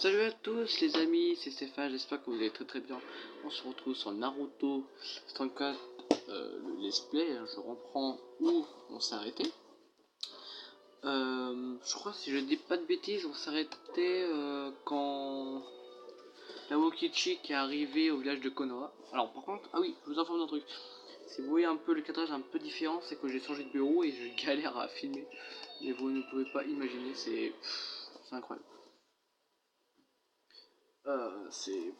Salut à tous les amis, c'est Stéphane, j'espère que vous allez très bien. On se retrouve sur Naruto 34, le let's play, je reprends où on s'est arrêté. Je crois, si je dis pas de bêtises, on s'est arrêté quand la Wokichi qui est arrivée au village de Konoha. Alors par contre, ah oui, je vous informe d'un truc. Si vous voyez un peu le cadrage un peu différent, c'est que j'ai changé de bureau et je galère à filmer. Mais vous ne pouvez pas imaginer, c'est incroyable. C'est...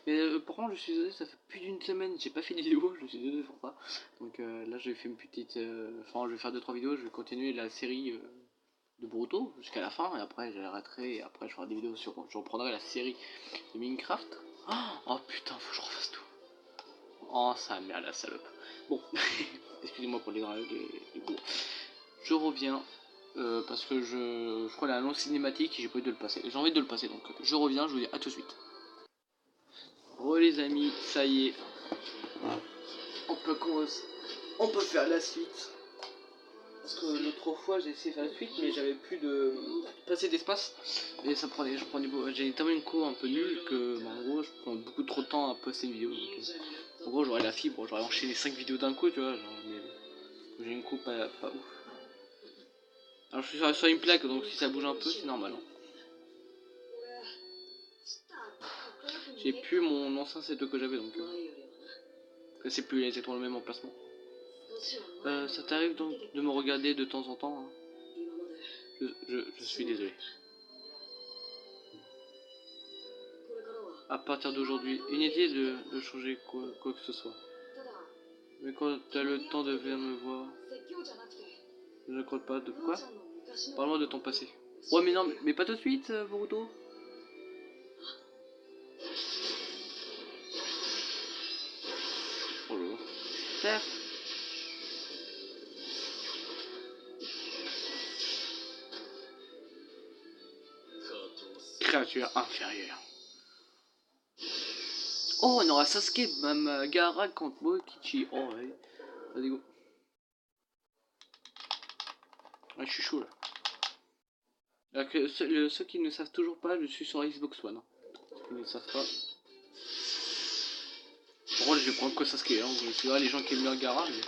Mais par contre, je suis désolé, ça fait plus d'une semaine, j'ai pas fait de vidéo, je suis désolé pour ça. Donc là, j'ai fait une petite. Enfin, je vais faire 2-3 vidéos, je vais continuer la série de Boruto jusqu'à la fin, et après, j'arrêterai, et après, je ferai des vidéos sur. Je reprendrai la série de Minecraft. Oh putain, faut que je refasse tout. Oh, ça merde, la salope. Bon, excusez-moi pour les goûts. Je reviens. Parce que je crois qu'il y a un long cinématique et j'ai pas envie de le passer. J'ai envie de le passer, donc je reviens, je vous dis à tout de suite. Les amis, ça y est, on peut faire la suite. Parce que l'autre fois j'ai essayé de faire la suite, mais j'avais plus de passer d'espace et ça prenait, j'ai tellement une co un peu nulle que en gros je prends beaucoup trop de temps à poster une vidéo. Donc, en gros j'aurais la fibre, j'aurais enchaîné 5 vidéos d'un coup, tu vois, genre, mais j'ai une co pas ouf. Alors je suis sur une plaque, donc si ça bouge un peu c'est normal. Hein. J'ai plus mon ancien setup que j'avais, donc c'est plus exactement le même emplacement. Ça t'arrive donc de me regarder de temps en temps, hein. Je suis désolé. À partir d'aujourd'hui, inutile de changer quoi que ce soit. Mais quand t'as le temps de venir me voir, je ne crois pas de quoi. Parle-moi de ton passé. Ouais mais non, mais pas tout de suite, Boruto. Oh là là. Chef. Créature inférieure. Oh, on aura Sasuke, Gaara contre Mokichi. Oh ouais. Vas-y go. Ah, je suis chaud là. Alors que ceux qui ne savent toujours pas, je suis sur Xbox One. Hein. Ceux qui ne savent pas. Par contre, je vais prendre que Sasuke. Hein. Je suis là, les gens qui aiment bien Gaara. Mais...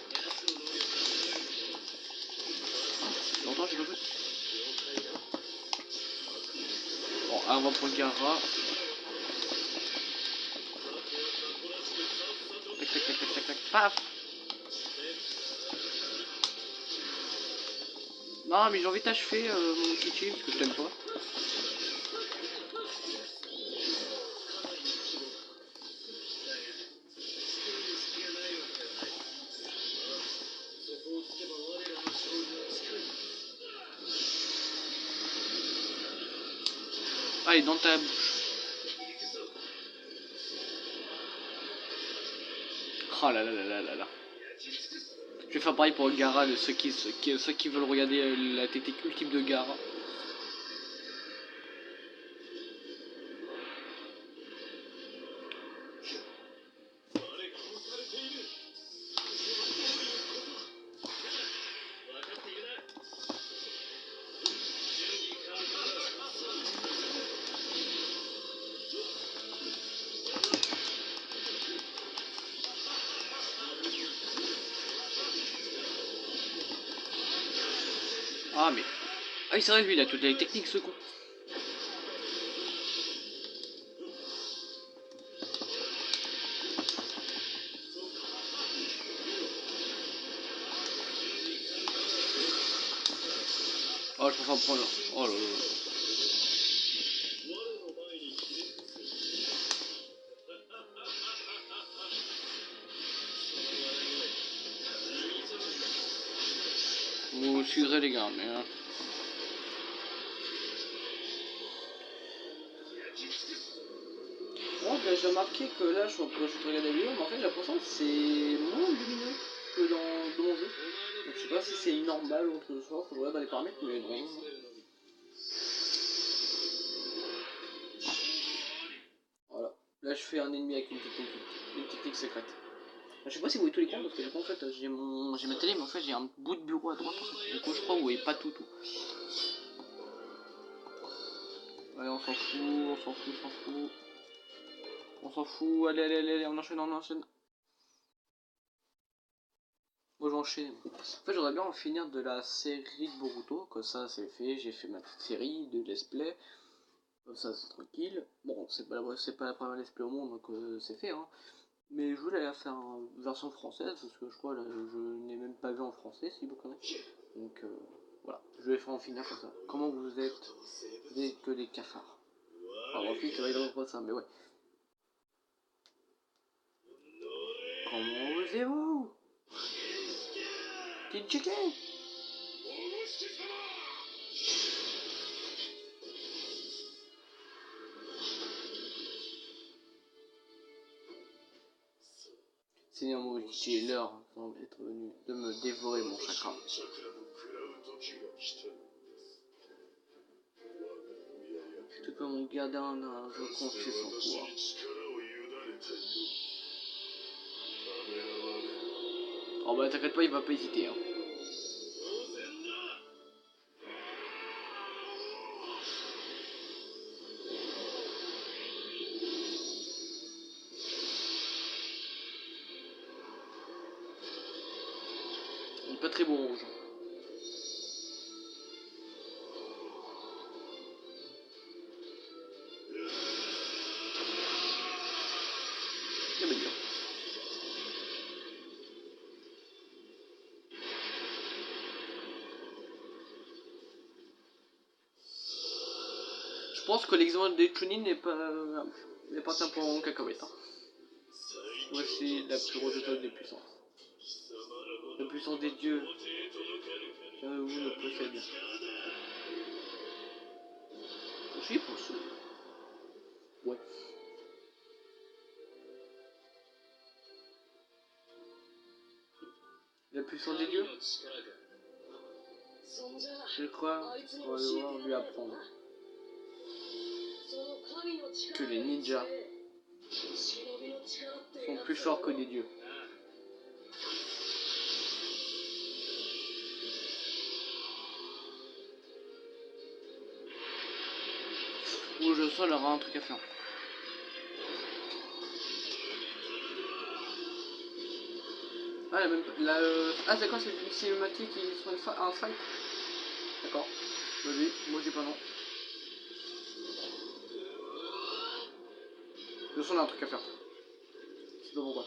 Ah, longtemps j'ai pas vu. Bon, on va prendre Gaara. Tac tac tac tac tac tac. Paf. Non, mais j'ai envie d'achever mon Kichi parce que je t'aime pas. Allez, dans ta bouche. Oh là là là là là là. Je vais faire pareil pour Gaara, ceux qui veulent regarder la technique ultime de Gaara. Ah mais... Ah oui c'est vrai lui il a toutes les techniques ce con. Oh je préfère prendre... Oh là là. Vous suivrez les gars mais... Bon, j'ai remarqué que là, je suis en train de regarder la vidéo, mais en fait, j'ai l'impression que c'est moins lumineux que dans mon jeu. Donc, je sais pas si c'est normal ou autre chose, faut que je regarde dans les paramètres, mais non. Voilà. Là, je fais un ennemi avec une technique secrète. Je sais pas si vous voyez tous les coins, parce que du coup, en fait, j'ai ma télé, mais en fait, j'ai un bout de bureau à droite, en fait. Du coup, je crois que vous voyez pas tout. Allez, on s'en fout, on s'en fout, on s'en fout. On s'en fout, allez, allez, allez, on enchaîne, on enchaîne. Moi j'enchaîne. En fait, j'aurais bien en finir de la série de Boruto, comme ça c'est fait, j'ai fait ma petite série de let's play. Comme ça c'est tranquille. Bon, c'est pas la première let's play au monde, donc c'est fait, hein. Mais je voulais la faire en version française, parce que je crois là, je n'ai même pas vu en français, si vous connaissez. Donc voilà, je vais faire en finir comme ça. Comment vous êtes? Vous êtes que des cafards. Alors ensuite, ça va être pas ça, mais ouais. Comment osez-vous? Petit chicken. Seigneur Morichi, l'heure semble être venue de me dévorer mon chakra. Tout comme mon gardien, je confie son pouvoir. Oh bah t'inquiète pas, il va pas hésiter, hein. Il est pas très beau en rouge. C'est bien. Je pense que l'exemple des Chunin n'est pas un point en cacahuète, hein. Voici la plus redoutable des puissances. La puissance des dieux. Qu'un de vous ne possède. J'y pense. Ouais. La puissance des dieux. Je crois qu'on va devoir lui apprendre que les ninjas sont plus forts que des dieux. Ou je sens, il aura un truc à faire. Ah, ah d'accord, c'est une cinématique qui sont un fight. D'accord. Vas-y, moi j'ai pas non. Je sens, il a un truc à faire. Je sais pas pourquoi.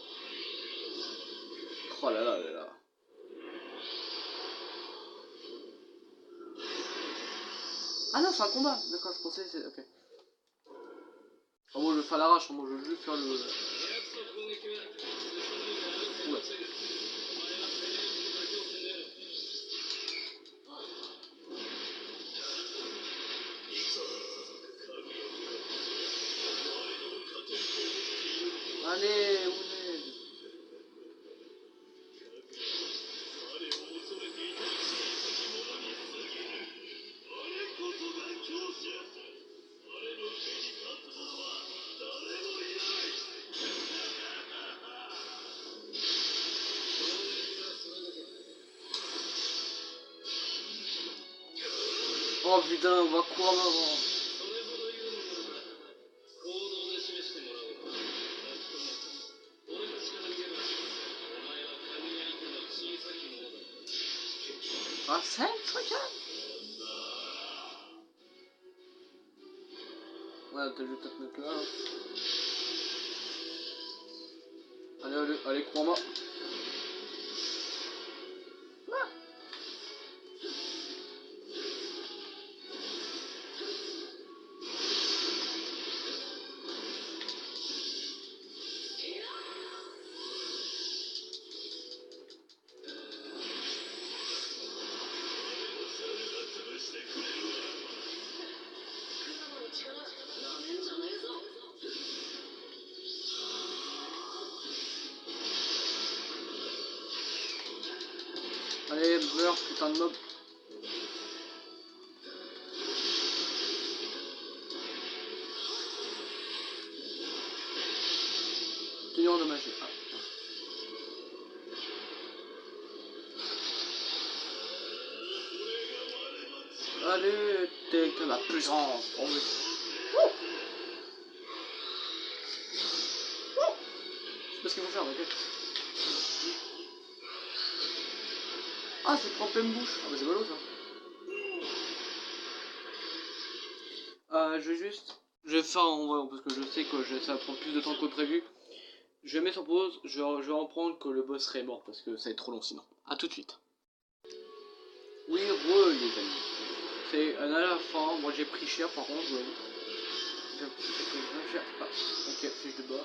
Oh là là là là. Ah non, c'est un combat. D'accord, je pensais c'est... Ok. Oh, moi je vais faire l'arrache, moi je veux juste faire le... Oula. Allez, Ouned. Oh putain, on va courir avant. Ah, 5 regarde. Ouais, t'as juste à te mettre là. Allez, allez, allez, crois-moi. Ah. Allez, meurs, putain de mob. Tenir endommagé. Ah. Allez, t'es que ma puissance. Oh, oui. C'est pas ce qu'il faut faire, ok. Ah, c'est en pleine bouche. Ah bah c'est ballot ça. Je vais faire en vrai, parce que je sais que ça va prendre plus de temps que prévu. Je vais mettre en pause, je vais en prendre que le boss serait mort, parce que ça va être trop long sinon. A tout de suite. Oui, les amis. C'est à la fin, moi j'ai pris cher par contre, j'ai pris cher. Ah, ok, fiche de bas.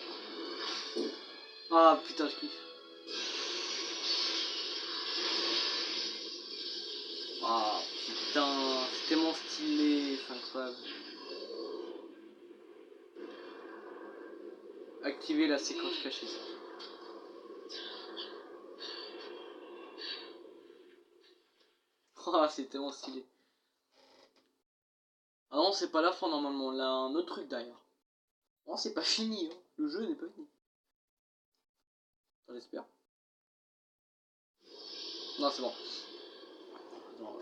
Ah putain, je kiffe. Ah putain, c'est tellement stylé, c'est incroyable. Activer la séquence cachée. Ah, c'est tellement stylé. Ah non, c'est pas la fin normalement, là un autre truc derrière. Non, c'est pas fini, hein. Le jeu n'est pas fini. Enfin, j'espère. Non, c'est bon. Non,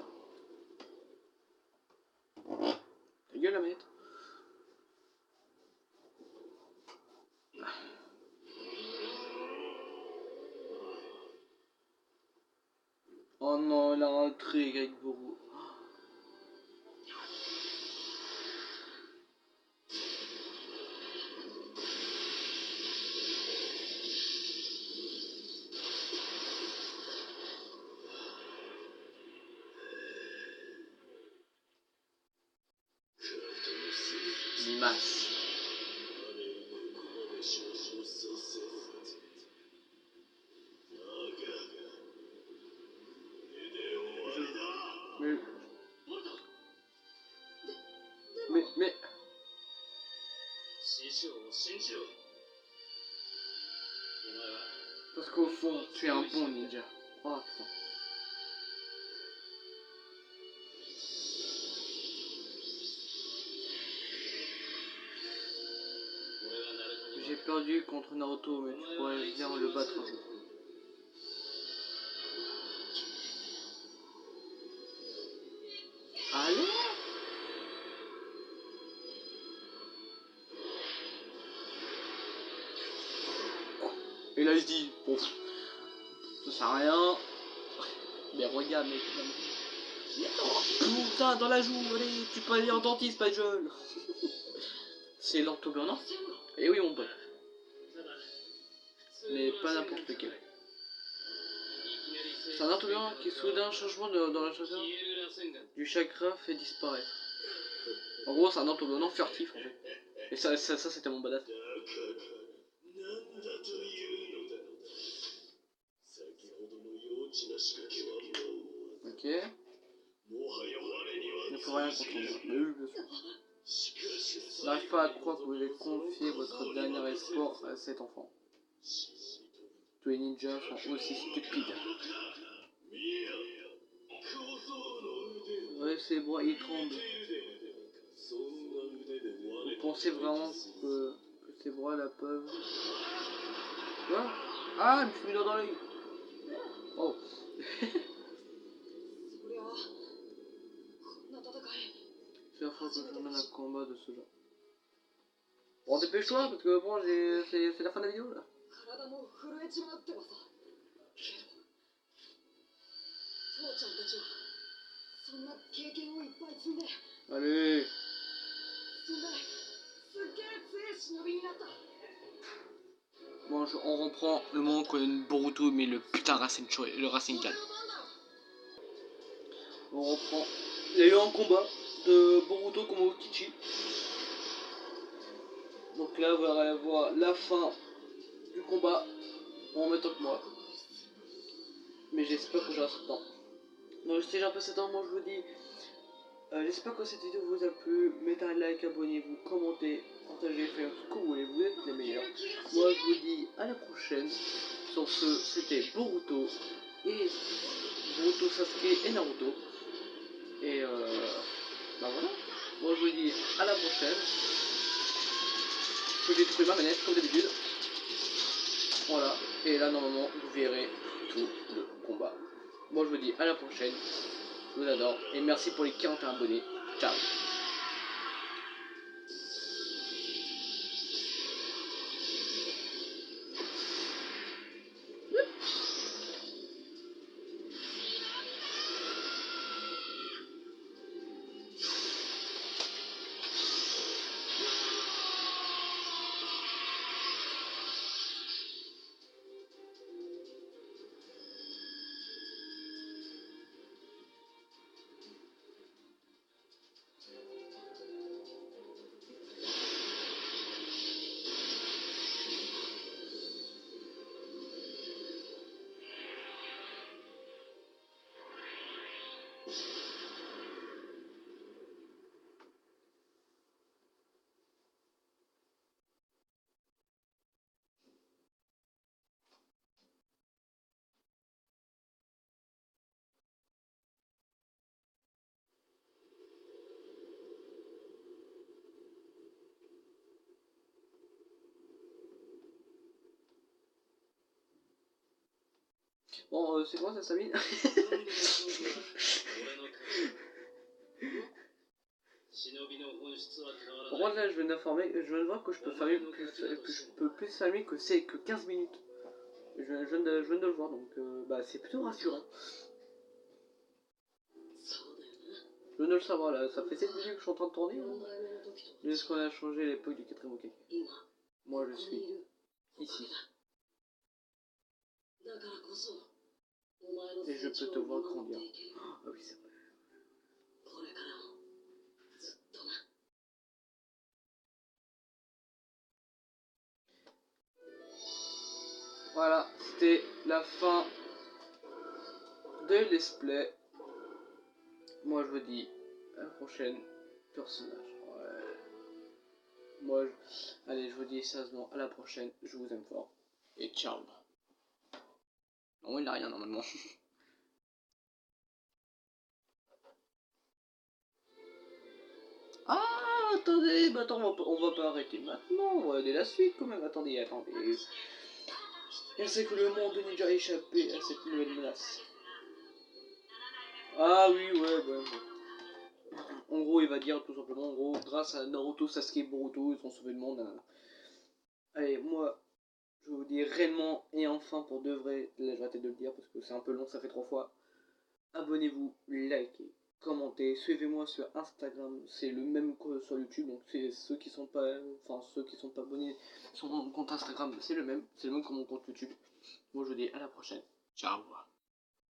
ta gueule la manette. Oh non, elle a un trait avec Bourreau. Limace. Mais... Mais... Parce qu'au fond, tu es un bon ninja. Oh putain. J'ai perdu contre Naruto, mais tu pourrais bien le battre un jour. Allez! Et là il se dit, bon, ça sert à rien. Mais regarde, mec. Putain, dans la joue, allez, tu peux aller en dentiste, pas de jeune. C'est l'orthoburnant. Eh oui, mon pote. Mais pas n'importe lequel. C'est un orthoburnant qui soudain changement dans la chakra du chakra fait disparaître. En gros, c'est un orthoburnant furtif en fait. Et ça c'était mon badass. Ok. Il ne faut rien comprendre. Mais oui, bien sûr. Je n'arrive pas à croire que vous avez confié votre dernier espoir à cet enfant. Tous les ninjas sont aussi stupides. Ouais, ses bras ils tremblent. Vous pensez vraiment que ses bras la peuvent... Quoi? Ah, il me suis mis dans l'œil. Oh. C'est la fois que je mène un combat de ce genre. Bon, dépêche-toi parce que bon, c'est la fin de la vidéo là. Allez. Bon, on reprend le moment qu'on a Boruto mais le putain le Rasengan. On reprend. Il y a eu un combat de Boruto contre Okichi. Donc là, vous allez voir la fin du combat en même temps que moi. Mais j'espère que j'aurai ce temps. Donc si j'ai un peu ce temps, moi je vous dis, j'espère que cette vidéo vous a plu. Mettez un like, abonnez-vous, commentez, partagez, faites ce que vous voulez, vous êtes les meilleurs. Moi je vous dis à la prochaine. Sur ce, c'était Boruto et Boruto, Sasuke et Naruto. Et bah voilà. Moi je vous dis à la prochaine. Je vais détruire ma manette comme d'habitude. Voilà. Et là normalement vous verrez tout le combat. Moi je vous dis à la prochaine. Je vous adore et merci pour les 41 abonnés. Ciao. Bon, c'est quoi ça, Sabine? Par contre, là, je viens de voir que je peux farmer plus farmer que c'est que 15 minutes. Je viens de le voir, donc bah, c'est plutôt rassurant. Je viens de le savoir là, ça fait 7 minutes que je suis en train de tourner. Est-ce qu'on a changé l'époque du 4ème Hokage? Moi je suis ici. Et je peux te voir grandir. Ah oui, c'est vrai. Voilà, c'était la fin de let's play. Moi je vous dis à la prochaine personnage. Ouais. Allez, je vous dis sérieusement à la prochaine. Je vous aime fort. Et ciao. Non, il n'a rien normalement. Ah, attendez, bah attends, on va pas arrêter maintenant. On va aller la suite quand même. Attendez. Il sait que le monde de Ninja a échappé à cette nouvelle menace. Ah oui, ouais. En gros, il va dire tout simplement, en gros, grâce à Naruto, Sasuke, Boruto, ils ont sauvé le monde. Allez, moi, je vous dis réellement et enfin pour de vrai, là je vais arrêter de le dire parce que c'est un peu long, ça fait 3 fois. Abonnez-vous, likez, commentez, suivez-moi sur Instagram, c'est le même que sur YouTube, donc c'est ceux qui sont pas abonnés sur mon compte Instagram, c'est le même que mon compte YouTube. Moi je vous dis à la prochaine. Ciao.